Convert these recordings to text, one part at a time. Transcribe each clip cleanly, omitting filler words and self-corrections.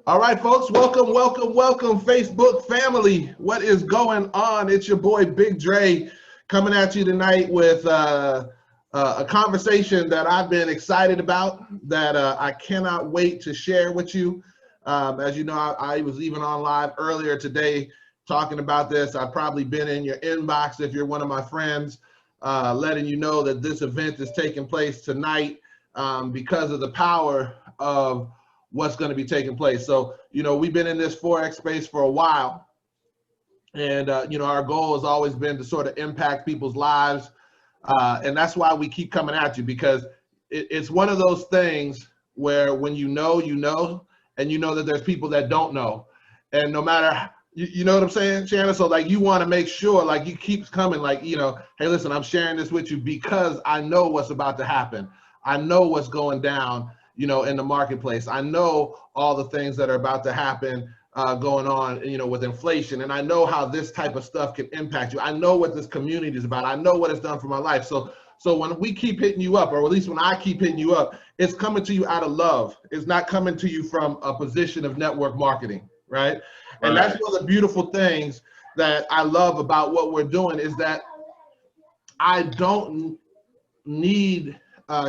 All right, folks, welcome, Facebook family. What is going on? It's your boy Big Dre coming at you tonight with a conversation that I've been excited about, that I cannot wait to share with you. As you know, I was even on live earlier today talking about this. I've probably been in your inbox if you're one of my friends, letting you know that this event is taking place tonight because of the power of what's going to be taking place. So, we've been in this Forex space for a while. And, our goal has always been to sort of impact people's lives. And that's why we keep coming at you, because it's one of those things where when you know, and you know that there's people that don't know. And no matter, you know what I'm saying, Shannon? So like, you want to make sure, like, you keep coming, like, hey, listen, I'm sharing this with you because I know what's about to happen. I know what's going down, in the marketplace. I know all the things that are about to happen going on, with inflation. And I know how this type of stuff can impact you. I know what this community is about. I know what it's done for my life. So when we keep hitting you up, or at least when I keep hitting you up, it's coming to you out of love. It's not coming to you from a position of network marketing, right? And that's one of the beautiful things that I love about what we're doing, is that I don't need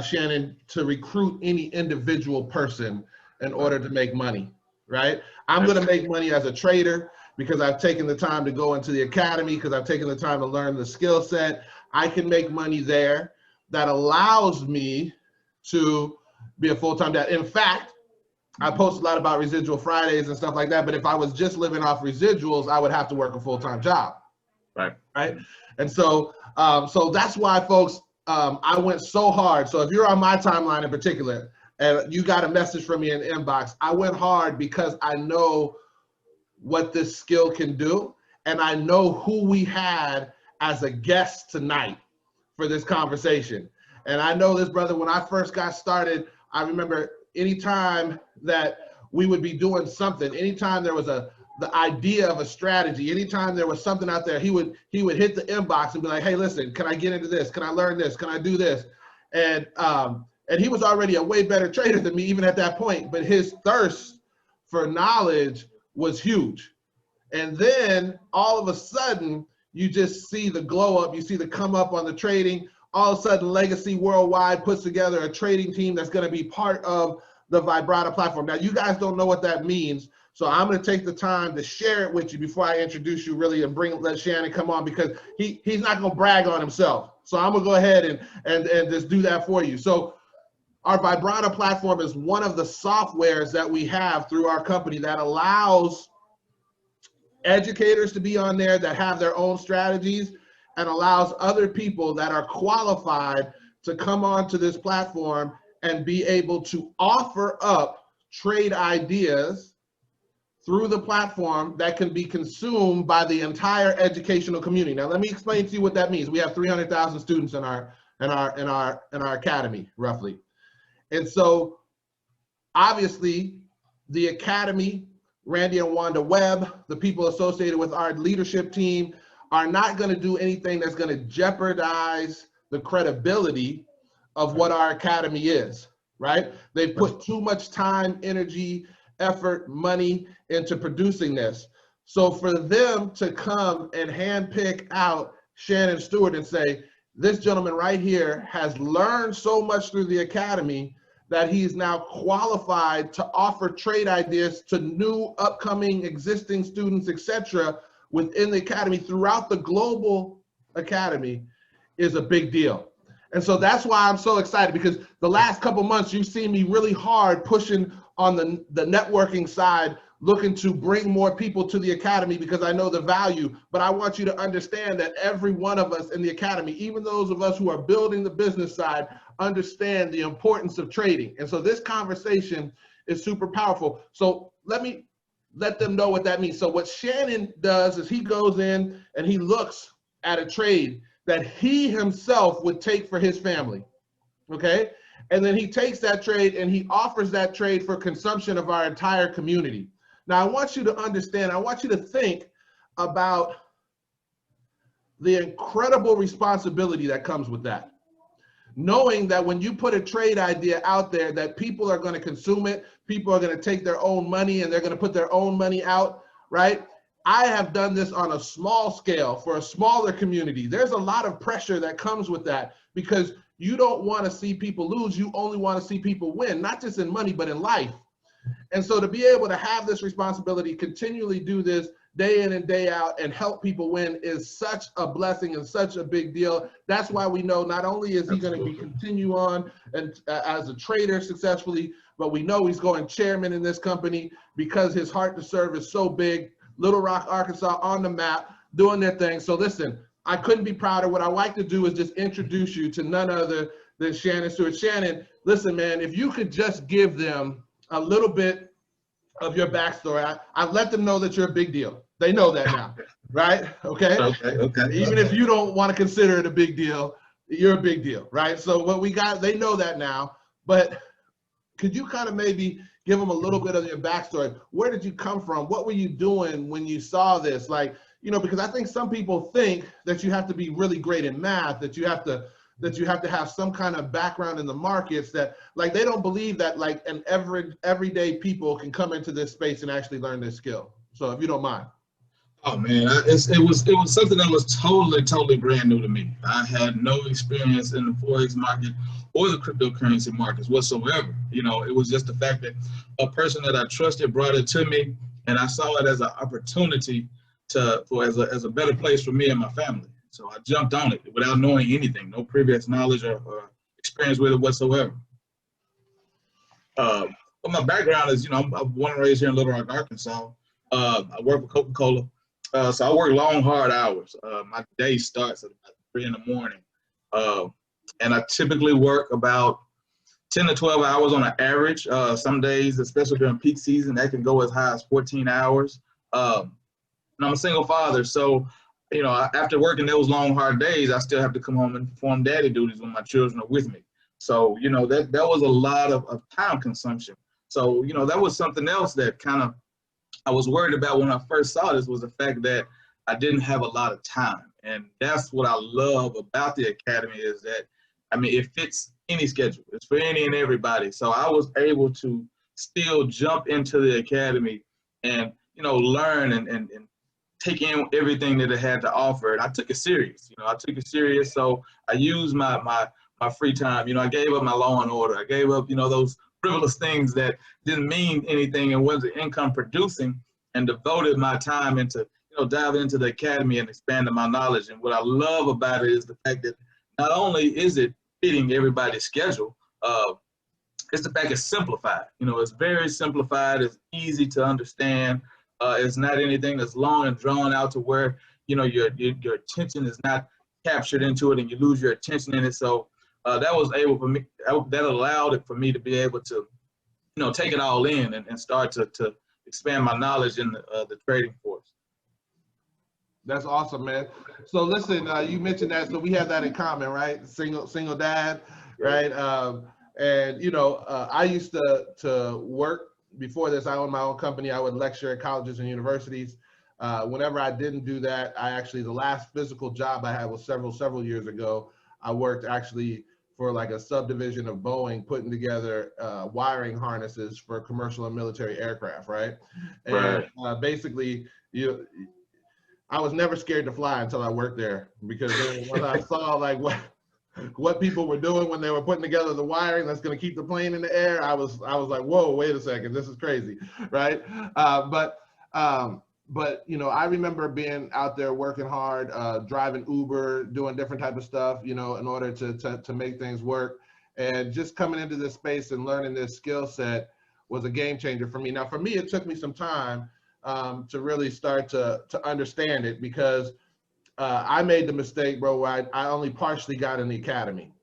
Shannon, to recruit any individual person in order to make money, right? I'm going to make money as a trader because I've taken the time to go into the academy, because I've taken the time to learn the skill set. I can make money there that allows me to be a full-time dad. In fact, I post a lot about residual Fridays and stuff like that, but if I was just living off residuals, I would have to work a full-time job. Right. And so that's why, folks, I went so hard. So if you're on my timeline in particular and you got a message from me in the inbox, I went hard because I know what this skill can do. And I know who we had as a guest tonight for this conversation. And I know this brother, when I first got started, I remember anytime that we would be doing something, anytime there was the idea of a strategy, anytime there was something out there, he would hit the inbox and be like, hey, listen, can I get into this? Can I learn this? Can I do this? And he was already a way better trader than me, even at that point, but his thirst for knowledge was huge. And then all of a sudden, you just see the glow up, you see the come up on the trading. All of a sudden, Legacy Worldwide puts together a trading team that's going to be part of the Vibrata platform. Now, you guys don't know what that means, so I'm going to take the time to share it with you before I introduce you, really, and let Shannon come on, because he's not going to brag on himself. So I'm going to go ahead and just do that for you. So our Vibrata platform is one of the softwares that we have through our company that allows educators to be on there that have their own strategies, and allows other people that are qualified to come onto this platform and be able to offer up trade ideas through the platform that can be consumed by the entire educational community. Now, let me explain to you what that means. We have 300,000 students in our academy, roughly. And so obviously the academy, Randy and Wanda Webb, the people associated with our leadership team, are not going to do anything that's going to jeopardize the credibility of what our academy is, right? They've put too much time, energy, effort, money into producing this. So for them to come and handpick out Shannon Stewart and say, this gentleman right here has learned so much through the academy that he is now qualified to offer trade ideas to new, upcoming, existing students, etc., within the academy, throughout the global academy, is a big deal. And so that's why I'm so excited, because the last couple months you've seen me really hard pushing on the networking side, looking to bring more people to the academy, because I know the value. But I want you to understand that every one of us in the academy, even those of us who are building the business side, understand the importance of trading. And so this conversation is super powerful. So let them know what that means. So what Shannon does is he goes in and he looks at a trade that he himself would take for his family, okay? And then he takes that trade and he offers that trade for consumption of our entire community. Now, I want you to understand, I want you to think about the incredible responsibility that comes with that. knowing that when you put a trade idea out there, that people are going to consume it, people are going to take their own money and they're going to put their own money out, right? I have done this on a small scale for a smaller community. There's a lot of pressure that comes with that because you don't want to see people lose. You only want to see people win, not just in money, but in life. And so to be able to have this responsibility, continually do this day in and day out and help people win is such a blessing and such a big deal. That's why we know not only is he going to be continue on and as a trader successfully, but we know he's going chairman in this company because his heart to serve is so big. Little Rock, Arkansas on the map, doing their thing. So listen, I couldn't be prouder. What I like to do is just introduce you to none other than Shannon Stewart. Shannon, listen, man, if you could just give them a little bit of your backstory. I've let them know that you're a big deal. They know that now, right? Okay. Okay. Even if you don't want to consider it a big deal, you're a big deal, right? So what we got, they know that now. But could you kind of maybe give them a little bit of your backstory? Where did you come from? What were you doing when you saw this? Like, you know, because I think some people think that you have to be really great in math, that you have to have some kind of background in the markets, that like they don't believe that like an everyday people can come into this space and actually learn this skill. So if you don't mind. Oh man, it was something that was totally brand new to me. I had no experience in the Forex market or the cryptocurrency markets whatsoever. You know, it was just the fact that a person that I trusted brought it to me, and I saw it as an opportunity as a better place for me and my family. So I jumped on it without knowing anything, no previous knowledge or experience with it whatsoever. But my background is, you know, I'm born and raised here in Little Rock, Arkansas. I work for Coca-Cola. So I work long, hard hours. My day starts at about 3 in the morning. And I typically work about 10 to 12 hours on an average. Some days, especially during peak season, that can go as high as 14 hours. And I'm a single father, so you know, after working those long, hard days, I still have to come home and perform daddy duties when my children are with me. So, you know, that was a lot of time consumption. So, you know, that was something else that kind of I was worried about when I first saw this, was the fact that I didn't have a lot of time. And that's what I love about the Academy, is that, I mean, it fits any schedule. It's for any and everybody. So I was able to still jump into the Academy and, you know, learn and take in everything that it had to offer. And I took it serious. You know, I took it serious. So I used my free time. You know, I gave up my Law and Order. I gave up, you know, those frivolous things that didn't mean anything and wasn't income producing, and devoted my time into, you know, diving into the Academy and expanding my knowledge. And what I love about it is the fact that not only is it fitting everybody's schedule, it's the fact it's simplified. You know, it's very simplified. It's easy to understand. It's not anything that's long and drawn out to where, you know, your attention is not captured into it and you lose your attention in it. So that was able for me, that allowed it for me to be able to, you know, take it all in and start to expand my knowledge in the trading force. That's awesome, man. So listen, you mentioned that, so we have that in common, right? Single dad, right? And you know, I used to work. Before this, I owned my own company. I would lecture at colleges and universities. Whenever I didn't do that, the last physical job I had was several years ago. I worked actually for like a subdivision of Boeing, putting together wiring harnesses for commercial and military aircraft, right? And basically, I was never scared to fly until I worked there, because then when I saw like what people were doing when they were putting together the wiring that's going to keep the plane in the air, I was like, whoa, wait a second, this is crazy, right? But you know, I remember being out there working hard, driving Uber, doing different type of stuff, you know, in order to make things work. And just coming into this space and learning this skill set was a game changer for me. Now, for me, it took me some time to really start to understand it, because I made the mistake, bro, where I only partially got in the Academy.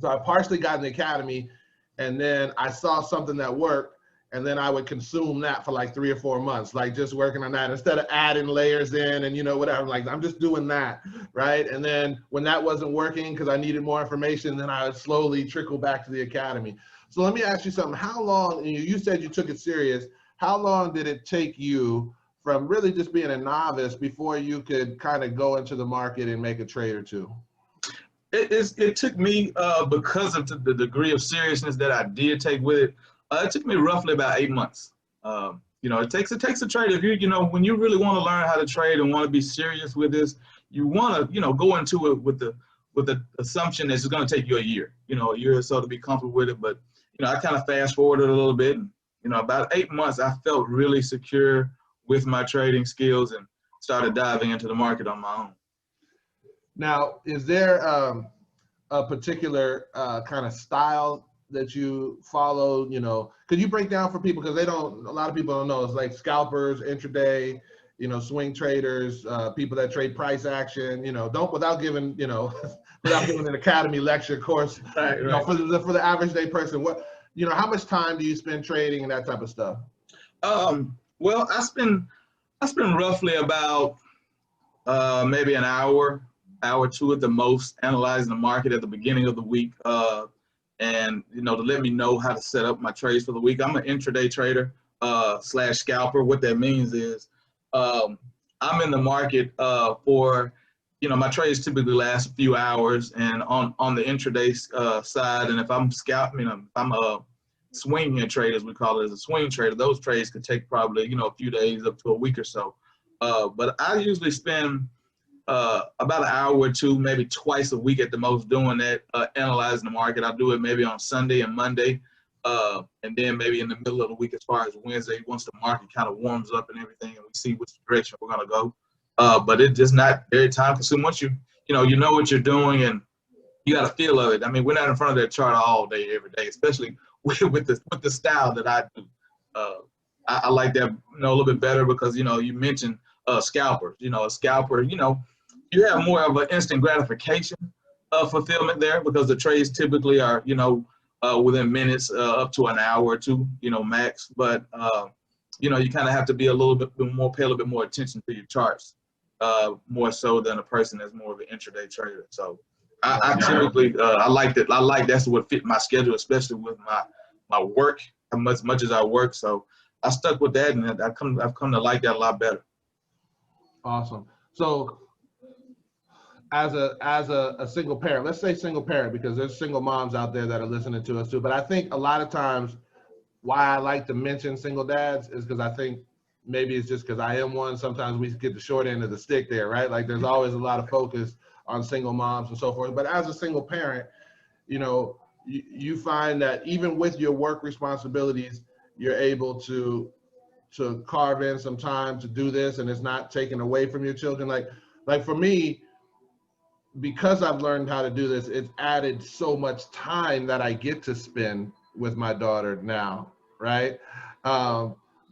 So I partially got in the Academy, and then I saw something that worked, and then I would consume that for like 3 or 4 months, like just working on that instead of adding layers in and, you know, whatever. Like, I'm just doing that, right? And then when that wasn't working because I needed more information, then I would slowly trickle back to the Academy. So let me ask you something. How long, you said you took it serious, how long did it take you from really just being a novice before you could kind of go into the market and make a trade or two? It took me because of the degree of seriousness that I did take with it. It took me roughly about 8 months. It takes a trade. If when you really want to learn how to trade and want to be serious with this, you want to go into it with the assumption that it's going to take you a year, a year or so to be comfortable with it. But I kind of fast forwarded a little bit. And, about 8 months, I felt really secure with my trading skills and started diving into the market on my own. Now, is there a particular kind of style that you follow? Could you break down for people, because a lot of people don't know, it's like scalpers, intraday, swing traders, people that trade price action, without giving, without giving an academy lecture course, right. For the average day person, how much time do you spend trading and that type of stuff? Well, I spend roughly about maybe an hour or two at the most, analyzing the market at the beginning of the week, and to let me know how to set up my trades for the week. I'm an intraday trader / scalper. What that means is I'm in the market for my trades typically last a few hours, and on the intraday side, and if I'm scalping, if I'm a swing trade, as we call it, as a swing trader, those trades could take probably a few days up to a week or so. But I usually spend about an hour or two, maybe twice a week at the most, doing that, analyzing the market. I do it maybe on Sunday and Monday, and then maybe in the middle of the week as far as Wednesday, once the market kind of warms up and everything, and we see which direction we're going to go. But it's just not very time consuming. Once you know what you're doing and you got a feel of it. I mean, we're not in front of that chart all day, every day, especially with the style that I do. I like that a little bit better because you mentioned scalpers. A scalper, you have more of an instant gratification fulfillment there, because the trades typically are within minutes, up to an hour or two, max. But you kind of have to be a little bit more, pay a little bit more attention to your charts, more so than a person that's more of an intraday trader. So I typically I like that. That's what fit my schedule, especially with my work, as much as I work. So I stuck with that, and I've come to like that a lot better. Awesome. So as a single parent, let's say single parent, because there's single moms out there that are listening to us too. But I think a lot of times why I like to mention single dads is because I think maybe it's just because I am one. Sometimes we get the short end of the stick there, right? Like there's always a lot of focus on single moms and so forth. But as a single parent, you find that even with your work responsibilities, you're able to carve in some time to do this, and it's not taken away from your children. Like for me, because I've learned how to do this, it's added so much time that I get to spend with my daughter now, right?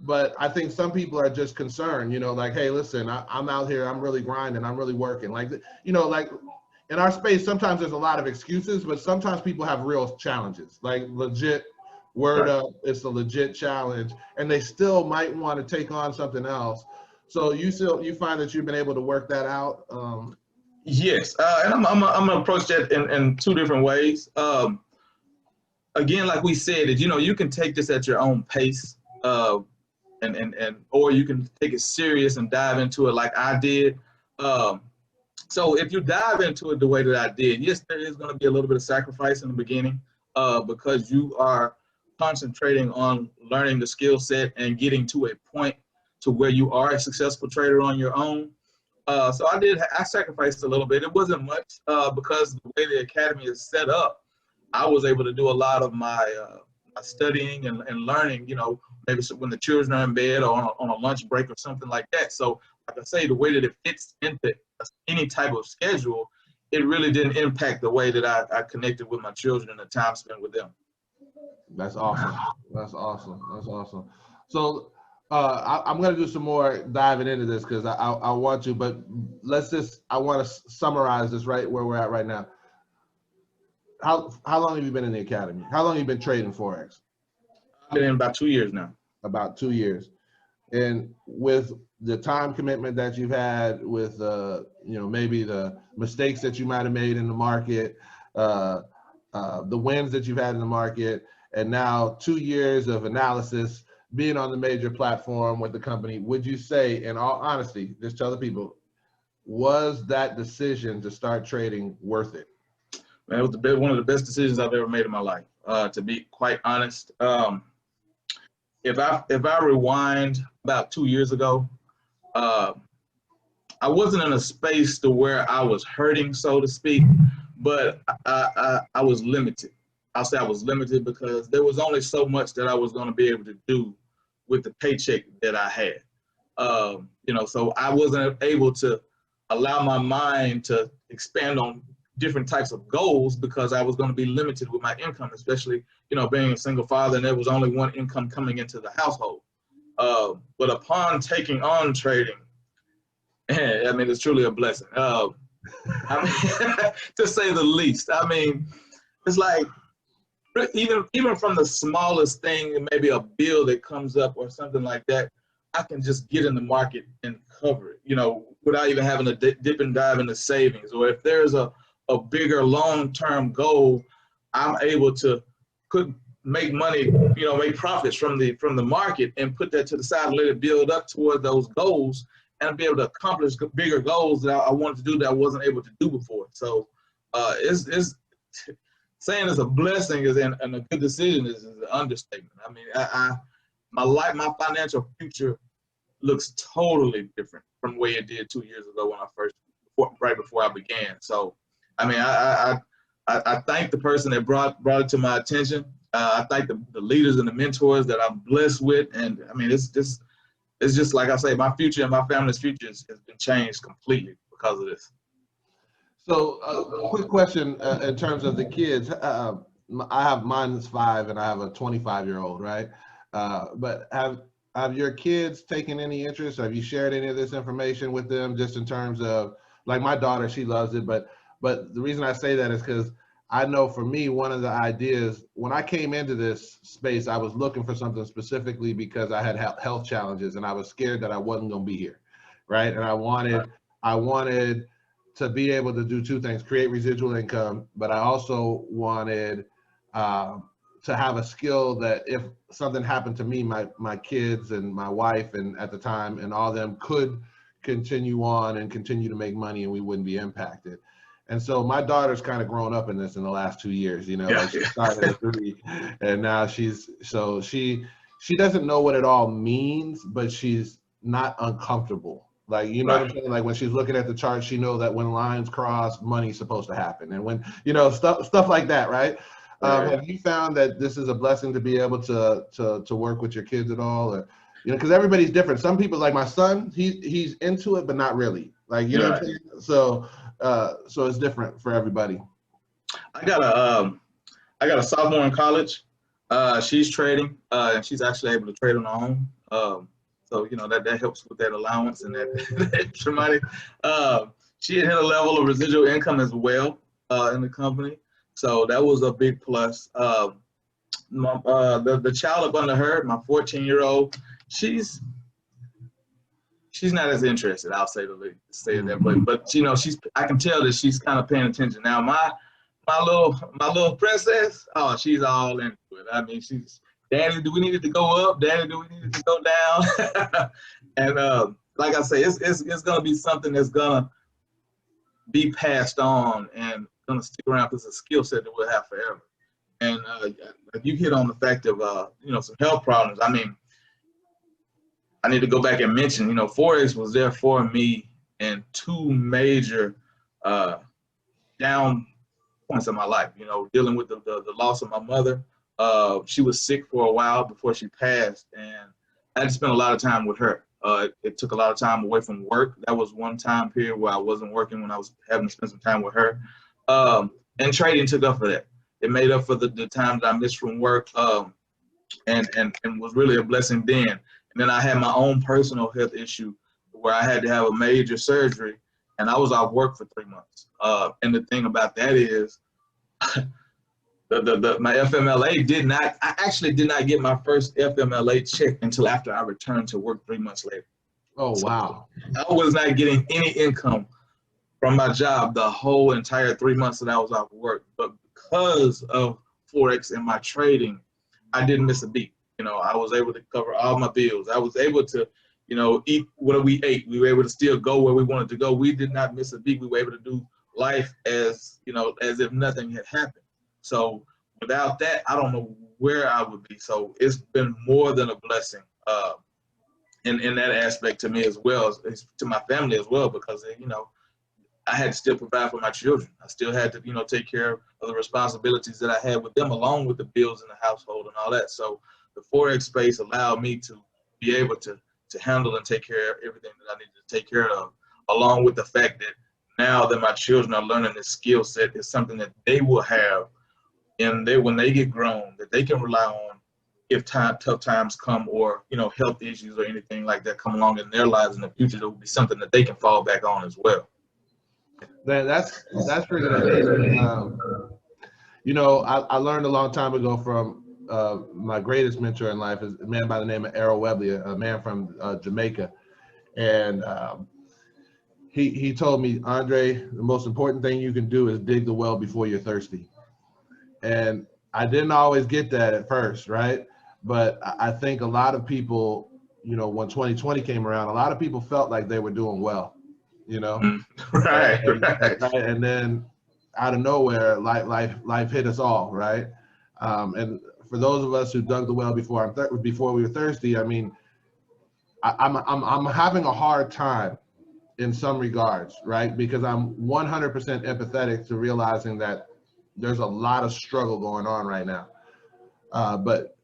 But I think some people are just concerned, like, hey, listen, I'm out here, I'm really grinding, I'm really working. Like in our space, sometimes there's a lot of excuses, but sometimes people have real challenges, like legit word up, it's a legit challenge, and they still might want to take on something else. So you find that you've been able to work that out? Yes, and I'm gonna approach that in two different ways. Again, like we said, that you can take this at your own pace, and or you can take it serious and dive into it like I did. So if you dive into it the way that I did, yes, there is going to be a little bit of sacrifice in the beginning, because you are concentrating on learning the skill set and getting to a point to where you are a successful trader on your own. So I sacrificed a little bit. It wasn't much, because the way the academy is set up, I was able to do a lot of my studying and learning, maybe when the children are in bed or on a lunch break or something like that. So like I say, the way that it fits into any type of schedule, it really didn't impact the way that I connected with my children and the time spent with them. That's awesome. That's awesome. That's awesome. So I'm going to do some more diving into this because I want to, but I want to summarize this right where we're at right now. How long have you been in the academy? How long have you been trading Forex? I've been in about 2 years now. About 2 years. And with the time commitment that you've had, with maybe the mistakes that you might have made in the market, the wins that you've had in the market, and now 2 years of analysis, being on the major platform with the company, would you say, in all honesty, just tell the people, was that decision to start trading worth it? Man, it was one of the best decisions I've ever made in my life. To be quite honest, if I rewind about 2 years ago, uh, I wasn't in a space to where I was hurting, so to speak, but I was limited. I'll say I was limited because there was only so much that I was going to be able to do with the paycheck that I had. So I wasn't able to allow my mind to expand on different types of goals because I was going to be limited with my income, especially, being a single father and there was only one income coming into the household. But upon taking on trading, I mean, it's truly a blessing. I mean, to say the least. I mean, it's like even from the smallest thing, maybe a bill that comes up or something like that, I can just get in the market and cover it, without even having to dip and dive into savings. Or if there's a bigger long-term goal, I'm able to make money, make profits from the market and put that to the side and let it build up toward those goals and be able to accomplish bigger goals that I wanted to do that I wasn't able to do before. So it's saying it's a blessing and a good decision is an understatement. I mean, my financial future looks totally different from the way it did 2 years ago when right before I began. So, I mean, I thank the person that brought it to my attention. I thank the leaders and the mentors that I'm blessed with. And I mean, it's just like I say, my future and my family's future has been changed completely because of this. So, a quick question in terms of the kids. I have mine's 5 and I have a 25-year-old, right? But have your kids taken any interest? Have you shared any of this information with them, just in terms of, like, my daughter, she loves it, but the reason I say that is because I know for me, one of the ideas when I came into this space, I was looking for something specifically because I had health challenges and I was scared that I wasn't going to be here, right? And I wanted to be able to do 2 things: create residual income, but I also wanted to have a skill that if something happened to me, my kids and my wife and at the time and all of them could continue on and continue to make money and we wouldn't be impacted. And so my daughter's kind of grown up in this in the last 2 years, like she started at 3 and now she doesn't know what it all means, but she's not uncomfortable. Like, what I'm saying? Like when she's looking at the chart, she knows that when lines cross, money's supposed to happen. And when, stuff like that, right? Have you found that this is a blessing to be able to work with your kids at all? Or, because everybody's different. Some people, like my son, he's into it, but not really. Like, know what I'm saying? So it's different for everybody. I got a sophomore in college. She's trading, and she's actually able to trade on her own. So that helps with that allowance and that extra money. She had hit a level of residual income as well in the company, so that was a big plus. The child up under her, my 14-year-old, she's not as interested. I'll say it that way. But I can tell that she's kind of paying attention now. My little princess, oh, she's all into it. I mean, she's, Daddy, do we need it to go up? Daddy, do we need it to go down? And like I say, it's gonna be something that's gonna be passed on and gonna stick around because it's a skill set that we'll have forever. And you hit on the fact of some health problems. I mean, I need to go back and mention, Forex was there for me in 2 major down points of my life. Dealing with the loss of my mother. She was sick for a while before she passed, and I had to spend a lot of time with her. It took a lot of time away from work. That was one time period where I wasn't working when I was having to spend some time with her. And trading took up for that. It made up for the time that I missed from work, and was really a blessing then. And then I had my own personal health issue where I had to have a major surgery, and I was off work for 3 months. And the thing about that is, my FMLA I actually did not get my first FMLA check until after I returned to work 3 months later. Oh, wow. So I was not getting any income from my job the whole entire 3 months that I was off work. But because of Forex and my trading, I didn't miss a beat. I was able to cover all my bills. I was able to, eat what we ate. We were able to still go where we wanted to go. We did not miss a beat. We were able to do life as, you know, as if nothing had happened. So without that, I don't know where I would be. So it's been more than a blessing in that aspect to me as well, as to my family as well, because, you know, I had to still provide for my children. I still had to, you know, take care of the responsibilities that I had with them, along with the bills in the household and all that. So the Forex space allowed me to be able to handle and take care of everything that I needed to take care of, along with the fact that now that my children are learning this skill set, is something that they will have, and when they get grown, that they can rely on if tough times come, or, you know, health issues or anything like that come along in their lives in the future. It will be something that they can fall back on as well. Man, that's freaking amazing. You know, I learned a long time ago from my greatest mentor in life is a man by the name of Errol Webley, a man from Jamaica, and he told me, Andre, the most important thing you can do is dig the well before you're thirsty. And I didn't always get that at first, right? But I think a lot of people, you know, when 2020 came around, a lot of people felt like they were doing well, you know, Right, right. and then out of nowhere, life hit us all, right? And for those of us who dug the well before before we were thirsty, I mean, I'm having a hard time in some regards, right? Because I'm 100% empathetic to realizing that there's a lot of struggle going on right now. But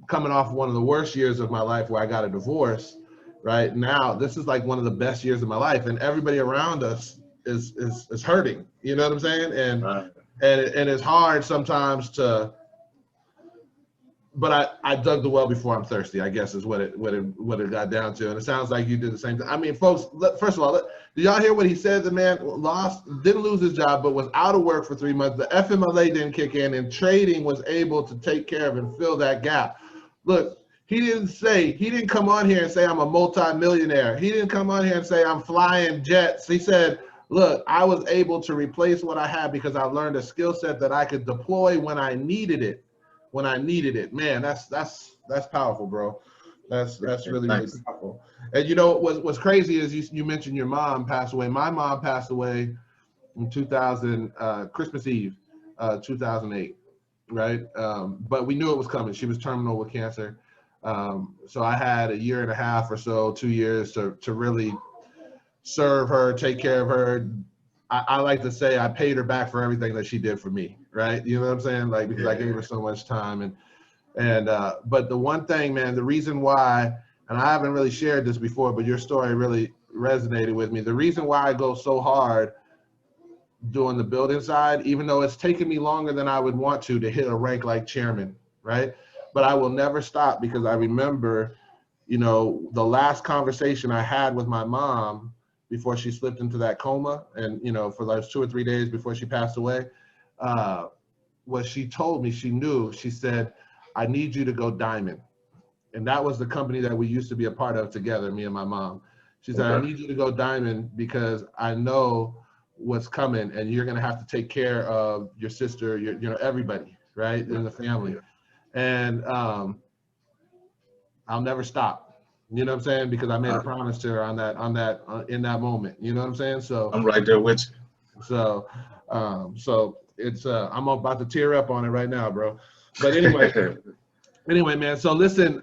coming off one of the worst years of my life where I got a divorce, right now, this is like one of the best years of my life, and everybody around us is hurting. You know what I'm saying? And Right. and it's hard sometimes to. But I dug the well before I'm thirsty, I guess is what it got down to. And it sounds like you did the same thing. I mean, folks, first of all, did y'all hear what he said? The man didn't lose his job, but was out of work for 3 months. The FMLA didn't kick in, and trading was able to take care of and fill that gap. Look, he didn't come on here and say I'm a multi-millionaire. He didn't come on here and say I'm flying jets. He said, look, I was able to replace what I had because I learned a skill set that I could deploy when I needed it. Man, that's powerful, bro. That's really powerful. And you know what's crazy is you mentioned your mom passed away. My mom passed away in 2000 Christmas Eve, 2008, right? But we knew it was coming. She was terminal with cancer. So I had a year and a half or so, 2 years to really serve her, take care of her. I like to say I paid her back for everything that she did for me, right? You know what I'm saying? Like, because I gave her so much time. But the one thing, man, the reason why, and I haven't really shared this before, but your story really resonated with me. The reason why I go so hard doing the building side, even though it's taken me longer than I would want to hit a rank like chairman, right? But I will never stop, because I remember, you know, the last conversation I had with my mom before she slipped into that coma, and, you know, for those 2 or 3 days before she passed away, what she told me, she said, I need you to go diamond. And that was the company that we used to be a part of together, me and my mom. She said, I need you to go diamond because I know what's coming, and you're going to have to take care of your sister, you know, everybody, right, in the family. And I'll never stop. You know what I'm saying? Because I made a promise to her in that moment. You know what I'm saying? So I'm right there with you. So it's I'm about to tear up on it right now, bro. But anyway, man. So listen,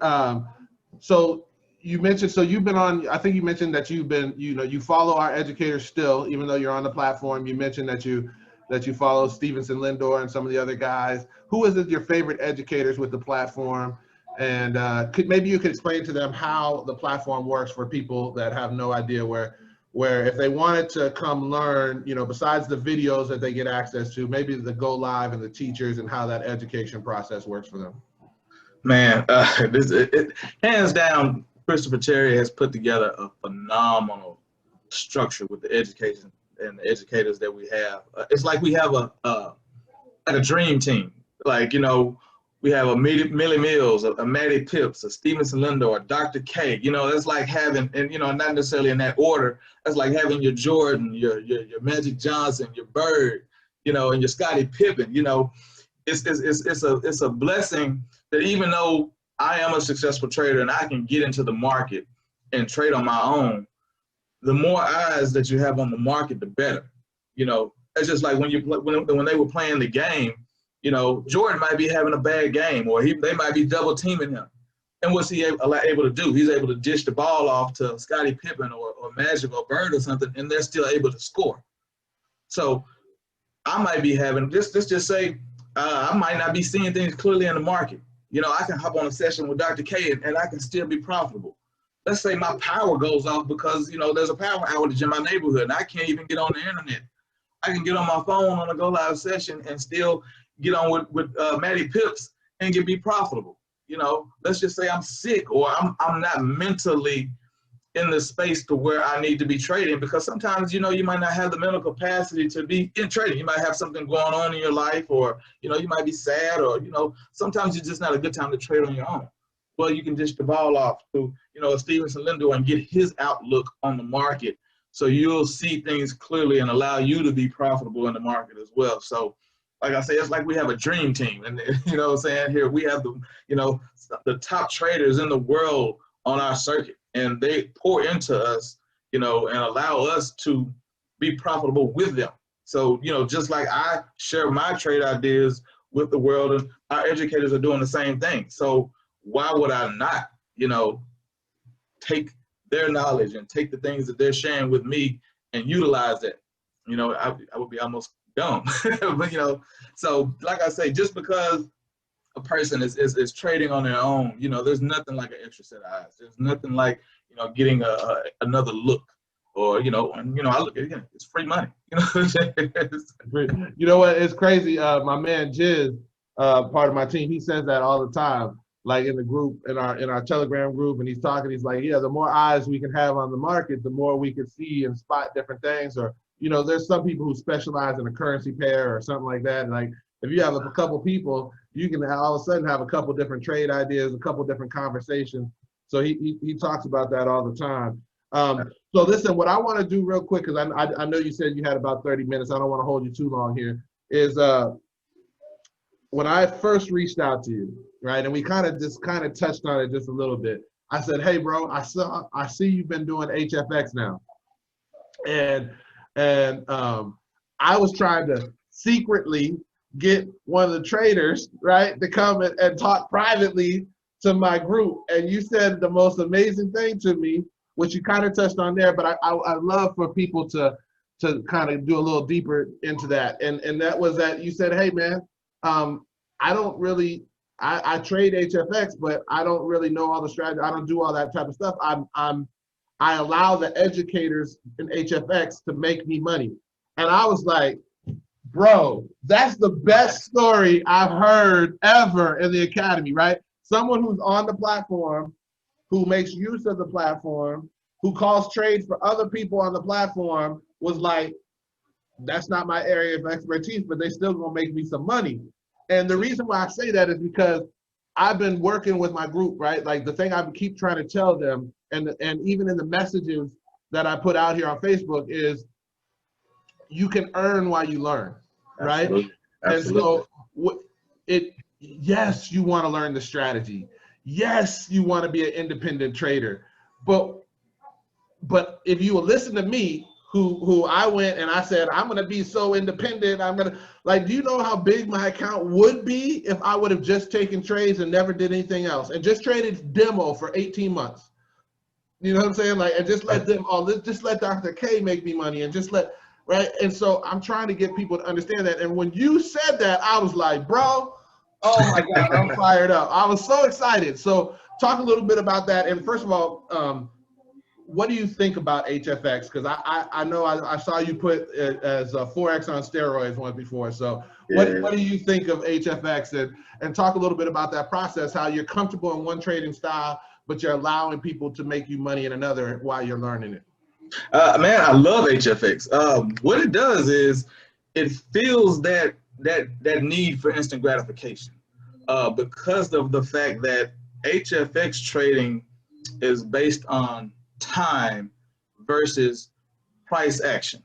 so you mentioned, so you've been on, I think you mentioned that you've been, you know, you follow our educators still, even though you're on the platform. You mentioned that you follow Stevenson Lindor and some of the other guys. Who is your favorite educators with the platform? And maybe you could explain to them how the platform works for people that have no idea where if they wanted to come learn, you know, besides the videos that they get access to, maybe the go live and the teachers and how that education process works for them. Man, hands down, Christopher Terry has put together a phenomenal structure with the education and the educators that we have. It's like we have a dream team. Like, you know, we have a Millie Mills, a Maddie Pips, a Stevenson Lindor, a Dr. K. You know, it's like having, and, you know, not necessarily in that order. It's like having your Jordan, your Magic Johnson, your Bird, you know, and your Scottie Pippen. You know, it's a blessing that even though I am a successful trader and I can get into the market and trade on my own, the more eyes that you have on the market, the better. You know, it's just like when when they were playing the game, you know, Jordan might be having a bad game, or they might be double teaming him. And what's he able to do? He's able to dish the ball off to Scottie Pippen or Magic or Bird or something, and they're still able to score. So I might be having let's just say I might not be seeing things clearly in the market. You know, I can hop on a session with Dr. K and I can still be profitable. Let's say my power goes off because, you know, there's a power outage in my neighborhood and I can't even get on the internet. I can get on my phone on a Go Live session and still get on with Matty Pips and be profitable. You know, let's just say I'm sick or I'm not mentally in the space to where I need to be trading, because sometimes, you know, you might not have the mental capacity to be in trading. You might have something going on in your life, or, you know, you might be sad, or, you know, sometimes it's just not a good time to trade on your own. Well, you can dish the ball off to, you know, Stevenson Lindor and get his outlook on the market. So you'll see things clearly and allow you to be profitable in the market as well. So like I say, it's like we have a dream team, and, you know what I'm saying, here we have the, you know, the top traders in the world on our circuit, and they pour into us, you know, and allow us to be profitable with them. So, you know, just like I share my trade ideas with the world, and our educators are doing the same thing. So why would I not, you know, take their knowledge and take the things that they're sharing with me and utilize that? You know, I would be almost dumb. But, you know, so like I say, just because a person is trading on their own, you know, there's nothing like an extra set of eyes. There's nothing like, you know, getting another look, or, you know, and, you know, I look at it again, it's free money. You know, you know what? It's crazy. My man Jiz, part of my team, he says that all the time, like in the group, in our Telegram group, and he's talking. He's like, yeah, the more eyes we can have on the market, the more we can see and spot different things. Or, you know, there's some people who specialize in a currency pair or something like that. Like if you have a couple people, you can all of a sudden have a couple different trade ideas, a couple different conversations. So he talks about that all the time. So listen, what I want to do real quick, because I know you said you had about 30 minutes. I don't want to hold you too long here, is when I first reached out to you, right, and we kind of touched on it just a little bit. I said, hey, bro, I see you've been doing HFX now. And I was trying to secretly get one of the traders, right, to come and talk privately to my group. And you said the most amazing thing to me, which you kind of touched on there, but I love for people to kind of do a little deeper into that. And that was that you said, hey, man, I don't really, I trade HFX, but I don't really know all the strategy. I don't do all that type of stuff. I allow the educators in HFX to make me money. And I was like, bro, that's the best story I've heard ever in the academy, right? Someone who's on the platform, who makes use of the platform, who calls trades for other people on the platform, was like, that's not my area of expertise, but they still gonna make me some money. And the reason why I say that is because I've been working with my group, right? Like the thing I keep trying to tell them, and even in the messages that I put out here on Facebook, is you can earn while you learn, right? Absolutely. Absolutely. And so yes, you want to learn the strategy. Yes, you want to be an independent trader. But if you will listen to me, who I went and I said, I'm going to be so independent. I'm going to, like, do you know how big my account would be if I would have just taken trades and never did anything else and just traded demo for 18 months? You know what I'm saying? Like, and just let them, just let Dr. K make me money, and just let, right? And so I'm trying to get people to understand that. And when you said that, I was like, bro, oh my God, I'm fired up. I was so excited. So talk a little bit about that. And first of all, what do you think about HFX? Because I know I saw you put it as a Forex on steroids once before. So what do you think of HFX? And talk a little bit about that process, how you're comfortable in one trading style, but you're allowing people to make you money in another while you're learning it. Man, I love HFX. What it does is it fills that need for instant gratification, because of the fact that HFX trading is based on time versus price action.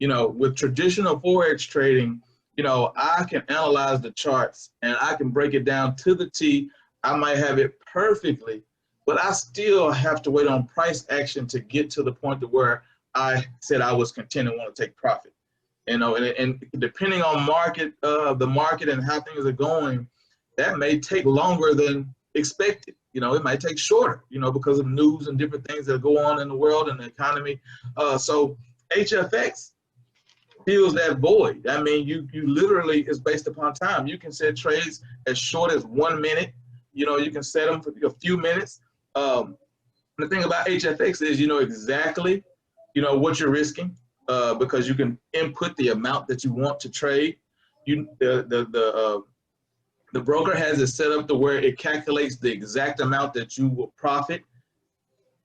You know, with traditional Forex trading, you know, I can analyze the charts and I can break it down to the T. I might have it perfectly, but I still have to wait on price action to get to the point to where I said I was content and want to take profit. You know, and depending on the market and how things are going, that may take longer than expected. You know, it might take shorter, you know, because of news and different things that go on in the world and the economy. So HFX fills that void. I mean, you literally, is based upon time. You can set trades as short as 1 minute. You know, you can set them for a few minutes. The thing about HFX is you know exactly, you know, what you're risking because you can input the amount that you want to trade. The broker has it set up to where it calculates the exact amount that you will profit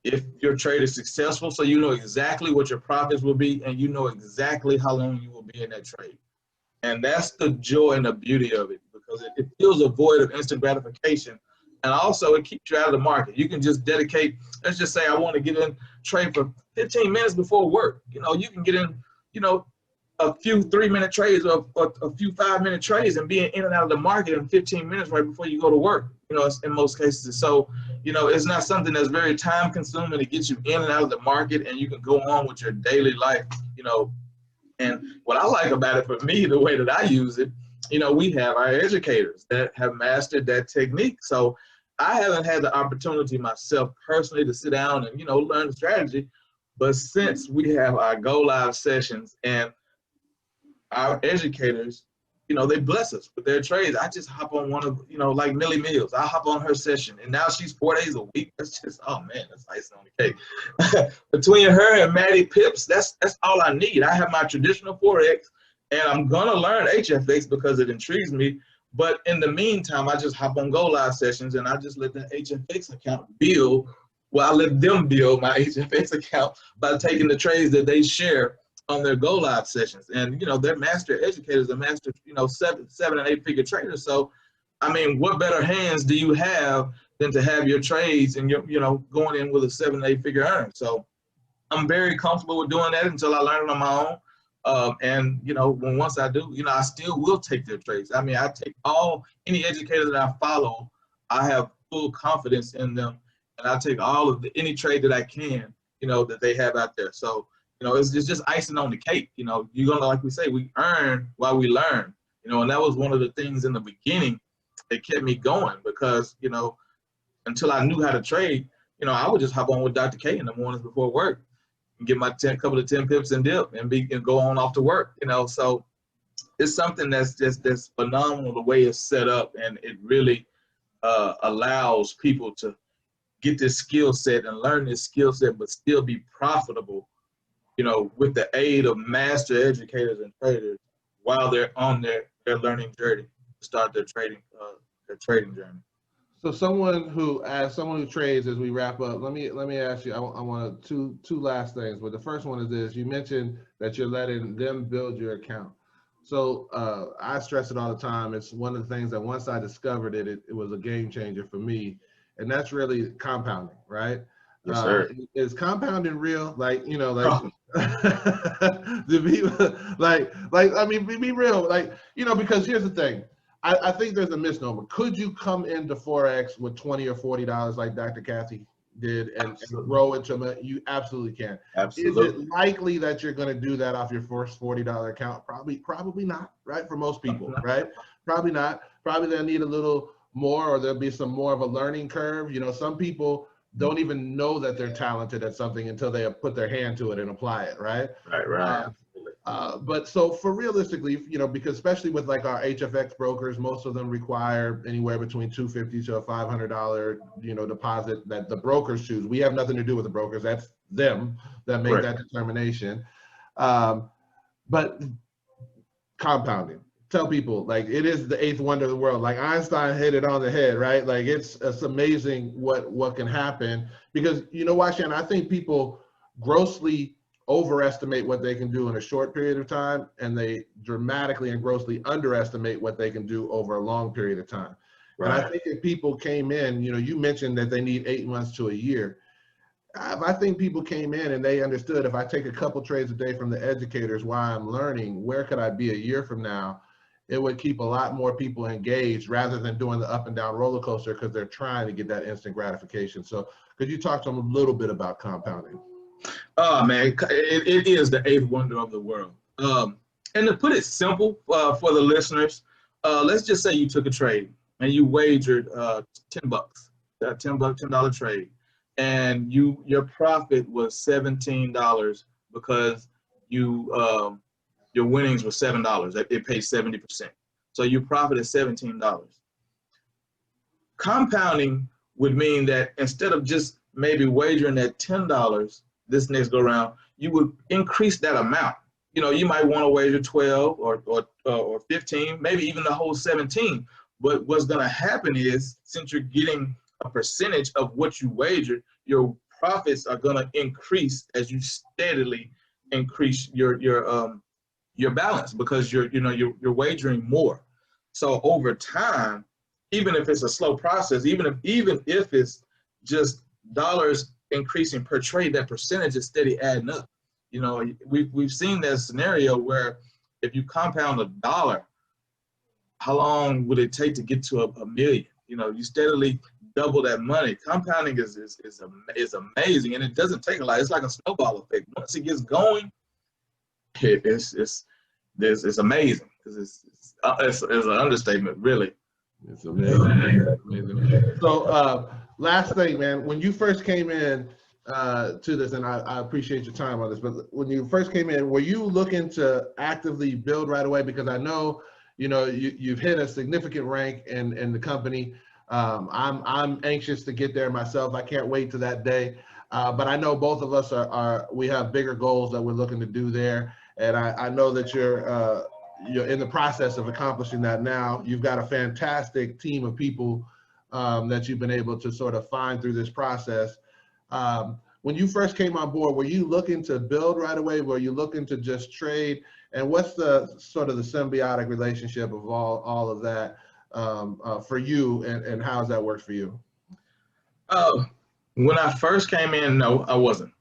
if your trade is successful. So you know exactly what your profits will be, and you know exactly how long you will be in that trade. And that's the joy and the beauty of it, because it fills a void of instant gratification. And also it keeps you out of the market. You can just dedicate, let's just say I want to get in trade for 15 minutes before work. You know, you can get in, you know, a few 3-minute trades or a few 5-minute trades and being in and out of the market in 15 minutes right before you go to work, you know, in most cases. So, you know, it's not something that's very time consuming to get you in and out of the market, and you can go on with your daily life, you know. And what I like about it, for me, the way that I use it, you know, we have our educators that have mastered that technique. So I haven't had the opportunity myself personally to sit down and, you know, learn the strategy. But since we have our Go Live sessions and our educators, you know, they bless us with their trades. I just hop on one of, you know, like Millie Mills. I hop on her session, and now she's 4 days a week. That's just, oh man, that's icing on the cake. Between her and Maddie Pips, that's all I need. I have my traditional Forex, and I'm gonna learn HFX because it intrigues me. But in the meantime, I just hop on Go Live sessions, and I just let the HFX account build. Well, I let them build my HFX account by taking the trades that they share on their Go Live sessions. And, you know, they're master educators, they're master, you know, seven and 8 figure traders. So, I mean, what better hands do you have than to have your trades and, you know, going in with a 7 and 8 figure earn? So I'm very comfortable with doing that until I learn it on my own. And, you know, once I do, you know, I still will take their trades. I mean, I take any educator that I follow, I have full confidence in them. And I take all of any trade that I can, you know, that they have out there. So, you know, it's just icing on the cake. You know, you're gonna, like we say, we earn while we learn. You know, and that was one of the things in the beginning that kept me going, because, you know, until I knew how to trade, you know, I would just hop on with Dr. K in the mornings before work and get my couple of 10 pips and dip and go on off to work. You know, so it's something that's phenomenal the way it's set up, and it really allows people to get this skill set and learn this skill set, but still be profitable, you know, with the aid of master educators and traders while they're on their learning journey to start their trading journey. So someone who trades, as we wrap up, let me ask you, I want two last things. But the first one is this: you mentioned that you're letting them build your account. So I stress it all the time. It's one of the things that once I discovered it, it was a game changer for me, and that's really compounding, right? Yes, sir. Is compounding real? Like, you know, like the people, like I mean, be real, like, you know, because here's the thing. I think there's a misnomer. Could you come into Forex with $20 or $40 like Dr. Kathy did and grow into it? You absolutely can. Absolutely. Is it likely that you're going to do that off your first $40 account? Probably not, right? For most people, right? Probably not. Probably they'll need a little more, or there'll be some more of a learning curve. You know, some people don't even know that they're talented at something until they have put their hand to it and apply it, right? Right. But so for realistically, you know, because especially with like our HFX brokers, most of them require anywhere between $250 to a $500, you know, deposit that the brokers choose. We have nothing to do with the brokers. That's them that make that determination. But compounding. Tell people, like, it is the 8th wonder of the world. Like Einstein hit it on the head, right? Like it's amazing what can happen, because, you know why, Shannon? I think people grossly overestimate what they can do in a short period of time, and they dramatically and grossly underestimate what they can do over a long period of time. Right. And I think if people came in, you know, you mentioned that they need 8 months to a year. I think people came in and they understood, if I take a couple trades a day from the educators while I'm learning, where could I be a year from now? It would keep a lot more people engaged rather than doing the up and down roller coaster, because they're trying to get that instant gratification. So could you talk to them a little bit about compounding? Oh man, it is the 8th wonder of the world. And to put it simple for the listeners, let's just say you took a trade and you wagered $10, that $10 trade, and your profit was $17 because your winnings were $7. It pays 70%. So you profited $17. Compounding would mean that instead of just maybe wagering that $10 this next go round, you would increase that amount. You might want to wager 12 or 15, maybe even the whole 17. But what's going to happen is, since you're getting a percentage of what you wagered, your profits are going to increase as you steadily increase your balance, because you're wagering more. So over time, even if it's a slow process, even if it's just dollars increasing per trade, that percentage is steady adding up. We've seen that scenario where if you compound $1, how long would it take to get to a million? You steadily double that money. Compounding is amazing, and it doesn't take a lot. It's like a snowball effect. Once it gets going, it's amazing. It's an understatement, really. It's amazing. So last thing, man, when you first came in to this, and I appreciate your time on this, but when you first came in, were you looking to actively build right away? Because I know, you've hit a significant rank in the company. I'm anxious to get there myself. I can't wait to that day. But I know both of us we have bigger goals that we're looking to do there. And I know that you're in the process of accomplishing that now. You've got a fantastic team of people that you've been able to sort of find through this process. When you first came on board, were you looking to build right away? Were you looking to just trade? And what's the sort of the symbiotic relationship of all of that for you, and how has that worked for you? When I first came in, no, I wasn't.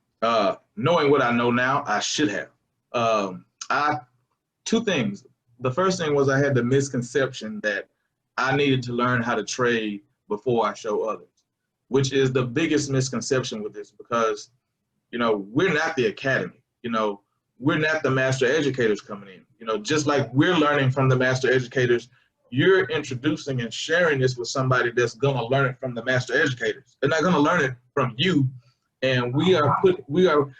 Knowing what I know now, I should have. Two things. The first thing was I had the misconception that I needed to learn how to trade before I show others, which is the biggest misconception with this, because, we're not the academy. We're not the master educators coming in. Just like we're learning from the master educators, you're introducing and sharing this with somebody that's going to learn it from the master educators. They're not going to learn it from you. And we are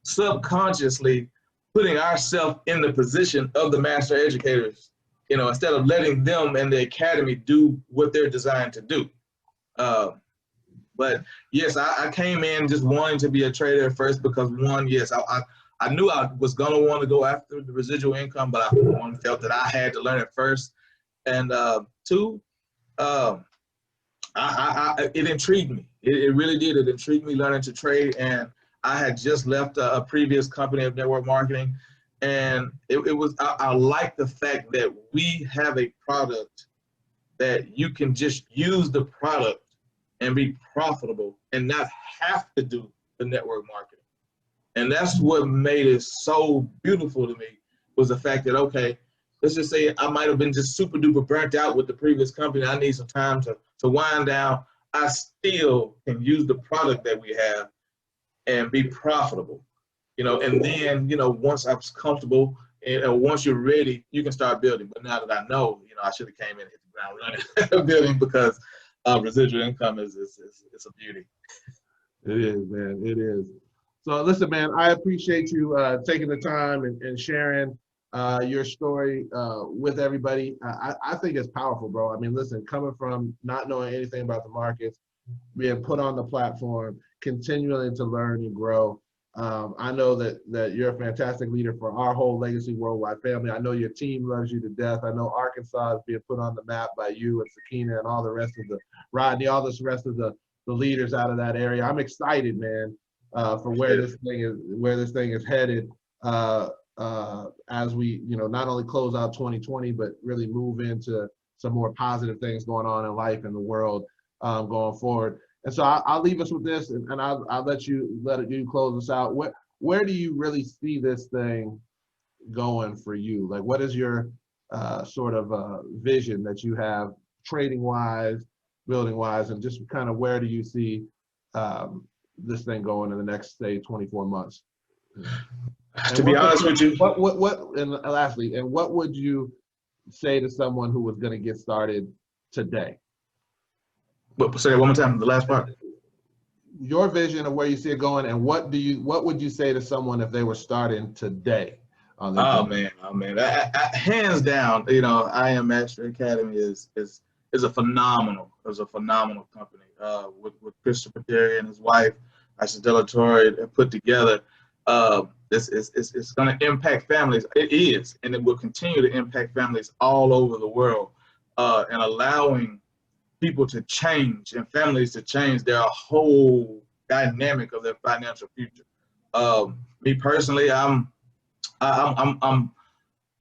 subconsciously putting ourselves in the position of the master educators, instead of letting them and the academy do what they're designed to do. But yes, I came in just wanting to be a trader at first because, one, yes, I knew I was going to want to go after the residual income, but I felt that I had to learn it first. And two, it intrigued me. It really did. It intrigued me learning to trade. And I had just left a previous company of network marketing. And I like the fact that we have a product that you can just use the product and be profitable and not have to do the network marketing. And that's what made it so beautiful to me, was the fact that, okay, let's just say I might have been just super duper burnt out with the previous company. I need some time to wind down. I still can use the product that we have and be profitable, and then, once I was comfortable and once you're ready, you can start building. But now that I know, I should have came in and hit the ground running building, because residual income is a beauty. It is, man. It is. So listen, man, I appreciate you taking the time and sharing your story with everybody. I think it's powerful, bro. I mean, listen, coming from not knowing anything about the markets, being put on the platform, continuing to learn and grow. I know that you're a fantastic leader for our whole Legacy Worldwide family. I know your team loves you to death. I know Arkansas is being put on the map by you and Sakina and all the rest of the Rodney, all this rest of the leaders out of that area. I'm excited, man, for where this thing is headed as we, not only close out 2020, but really move into some more positive things going on in life and the world going forward. And so I'll leave us with this, and I'll let you close us out. Where do you really see this thing going for you? Like, what is your sort of vision that you have, trading wise, building wise, and just kind of where do you see this thing going in the next, say, 24 months? To be honest with you, and lastly, and what would you say to someone who was going to get started today? but say it one more time, the last part. Your vision of where you see it going, and what would you say to someone if they were starting today? Oh man, hands down, you know, I Am Master Academy is a phenomenal company. With Christopher Terry and his wife, Asha Delatorre, put together. It's going to impact families. It is, and it will continue to impact families all over the world, and allowing people to change and families to change their whole dynamic of their financial future. Me personally, I'm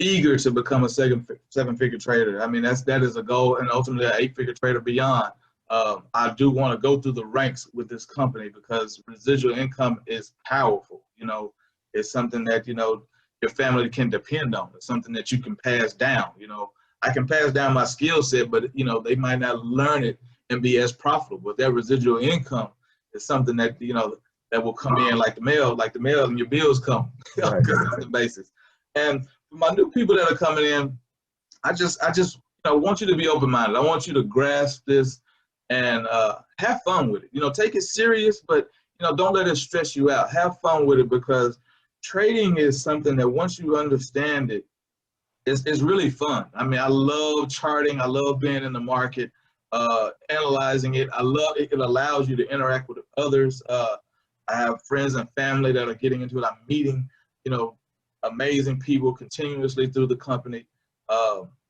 eager to become a seven-figure trader. I mean, that is a goal, and ultimately an 8-figure trader beyond. I do want to go through the ranks with this company because residual income is powerful. You know, it's something that, you know, your family can depend on. It's something that you can pass down. You know, I can pass down my skill set, but, you know, they might not learn it and be as profitable. But that residual income is something that, you know, that will come in like the mail and your bills come on a consistent basis. And for my new people that are coming in, I just you know, want you to be open-minded. I want you to grasp this and have fun with it. You know, take it serious, but, you know, don't let it stress you out. Have fun with it, because trading is something that once you understand it, it's really fun. I mean, I love charting. I love being in the market, analyzing it. I love it. It allows you to interact with others. I have friends and family that are getting into it. I'm meeting, you know, amazing people continuously through the company.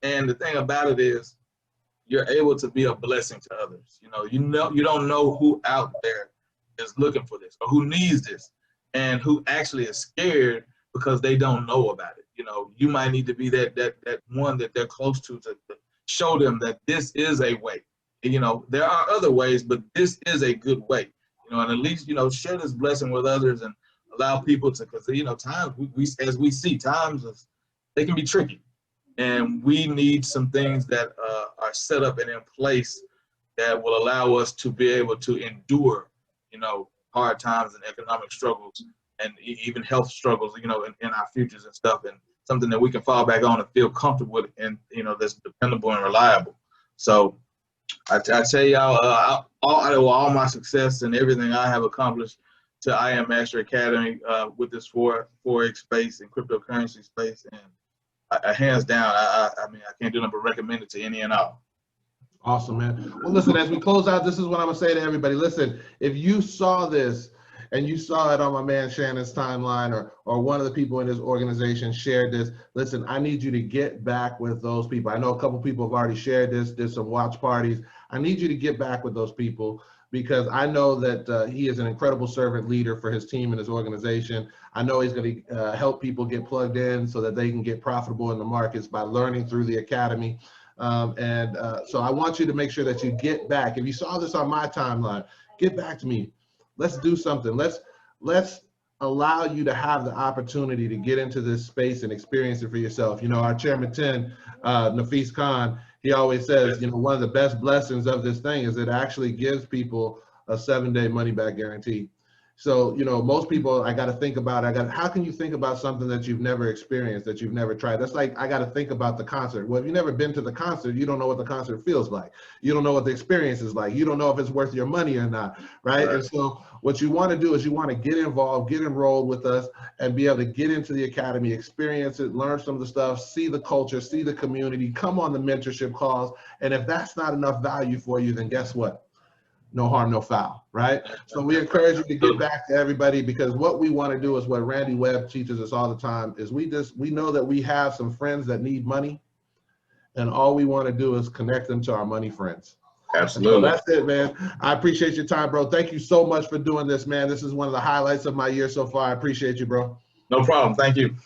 And the thing about it is, you're able to be a blessing to others. You don't know who out there is looking for this or who needs this and who actually is scared because they don't know about it. You know, you might need to be that one that they're close to show them that this is a way. You know, there are other ways, but this is a good way. You know, and at least, you know, share this blessing with others and allow people to, because, you know, times as we see, they can be tricky. And we need some things that are set up and in place that will allow us to be able to endure, you know, hard times and economic struggles and even health struggles, you know, in our futures and stuff, and something that we can fall back on and feel comfortable with, and, you know, that's dependable and reliable. So I tell y'all, all my success and everything I have accomplished to I Am Master Academy with this Forex space and cryptocurrency space, and hands down, I mean, I can't do nothing but recommend it to any and all. Awesome, man. Well, listen, as we close out, this is what I'm gonna say to everybody. Listen, if you saw this and you saw it on my man Shannon's timeline, or one of the people in his organization shared this, listen, I need you to get back with those people. I know a couple people have already shared this, did some watch parties. I need you to get back with those people, because I know that he is an incredible servant leader for his team and his organization. I know he's going to help people get plugged in so that they can get profitable in the markets by learning through the academy. So I want you to make sure that you get back. If you saw this on my timeline, get back to me. Let's do something. Let's allow you to have the opportunity to get into this space and experience it for yourself. You know, our chairman 10, Nafis Khan, he always says, you know, one of the best blessings of this thing is it actually gives people a 7-day money back guarantee. So, you know, most people, I got to think about, how can you think about something that you've never experienced, that you've never tried? That's like, I got to think about the concert. Well, if you've never been to the concert, you don't know what the concert feels like. You don't know what the experience is like. You don't know if it's worth your money or not, right? And so what you want to do is you want to get involved, get enrolled with us, and be able to get into the academy, experience it, learn some of the stuff, see the culture, see the community, come on the mentorship calls. And if that's not enough value for you, then guess what? No harm, no foul, right? So we encourage you to get back to everybody, because what we want to do is what Randy Webb teaches us all the time is we know that we have some friends that need money, and all we want to do is connect them to our money friends. Absolutely. So that's it, man. I appreciate your time, bro. Thank you so much for doing this, man. This is one of the highlights of my year so far. I appreciate you, bro. No problem. Thank you.